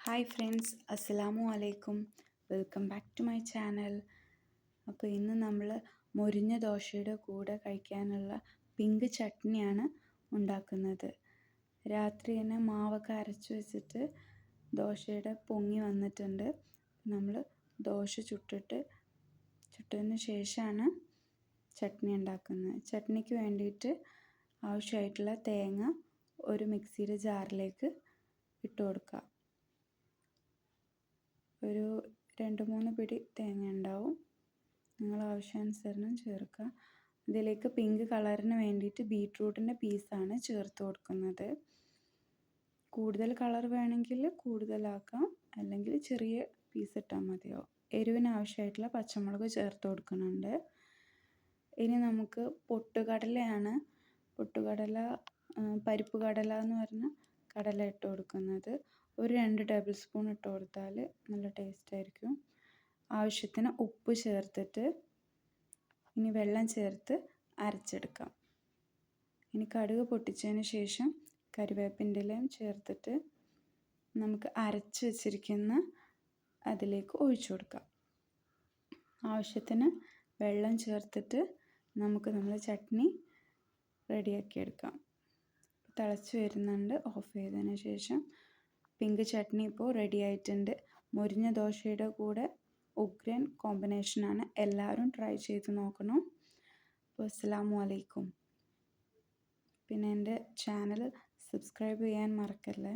Hi friends, അസ്സലാമു അലൈക്കും. Welcome back to my channel. അപ്പോൾ ഇന്ന് നമ്മൾ മൊരിഞ്ഞ ദോശയുടെ കൂടെ കഴിക്കാനുള്ള പിങ്ക് ചട്നിയാണ് ഉണ്ടാക്കുന്നത്. രാത്രി തന്നെ മാവൊക്കെ അരച്ച് വെച്ചിട്ട് ദോശയുടെ പൊങ്ങി വന്നിട്ടുണ്ട്. നമ്മൾ ദോശ ചുട്ടതിന് ശേഷമാണ് ചട്നി ഉണ്ടാക്കുന്നത്. ചട്നിക്ക് വേണ്ടിയിട്ട് ആവശ്യമായിട്ടുള്ള തേങ്ങ ഒരു മിക്സിയുടെ ജാറിലേക്ക് ഇട്ട് കൊടുക്കുക. ഒരു 2-3 പിടി തേങ്ങ ഉണ്ടാവും. നിങ്ങൾ ആവശ്യാനുസരണം ചേർക്കുക. ഇതിലേക്ക് പിങ്ക് കളറിന് വേണ്ടിയിട്ട് ബീട്രൂട്ടിൻ്റെ പീസാണ് ചേർത്ത് കൊടുക്കുന്നത്. കൂടുതൽ കളർ വേണമെങ്കിൽ കൂടുതലാക്കാം, അല്ലെങ്കിൽ ചെറിയ പീസ് ഇട്ടാൽ മതിയാവും. എരിവിന് ആവശ്യമായിട്ടുള്ള പച്ചമുളക് ചേർത്ത് കൊടുക്കുന്നുണ്ട്. ഇനി നമുക്ക് പൊട്ടുകടലയാണ്. പരിപ്പ് കടല എന്ന് പറഞ്ഞ കടല ഇട്ട് കൊടുക്കുന്നത്. ഒരു 2 ടേബിൾ സ്പൂൺ ഇട്ട് കൊടുത്താൽ നല്ല ടേസ്റ്റ് ആയിരിക്കും. ആവശ്യത്തിന് ഉപ്പ് ചേർത്തിട്ട് ഇനി വെള്ളം ചേർത്ത് അരച്ചെടുക്കാം. ഇനി കടുക് പൊട്ടിച്ചതിന് ശേഷം കരിവേപ്പിൻ്റെ ഇലയും ചേർത്തിട്ട് നമുക്ക് അരച്ച് വെച്ചിരിക്കുന്ന അതിലേക്ക് ഒഴിച്ചു കൊടുക്കാം. ആവശ്യത്തിന് വെള്ളം ചേർത്തിട്ട് നമുക്ക് നമ്മുടെ ചട്നി റെഡിയാക്കി എടുക്കാം. തിളച്ച് വരുന്നുണ്ട്. ഓഫ് ചെയ്തതിന് ശേഷം പിങ്ക് ചട്നി ഇപ്പോൾ റെഡി ആയിട്ടുണ്ട്. മൊരിഞ്ഞ ദോശയുടെ കൂടെ ഉഗ്രൻ കോമ്പിനേഷനാണ്. എല്ലാവരും ട്രൈ ചെയ്ത് നോക്കണം. അപ്പോൾ അസ്സലാമു അലൈക്കും. പിന്നെ എൻ്റെ ചാനൽ സബ്സ്ക്രൈബ് ചെയ്യാൻ മറക്കല്ലേ.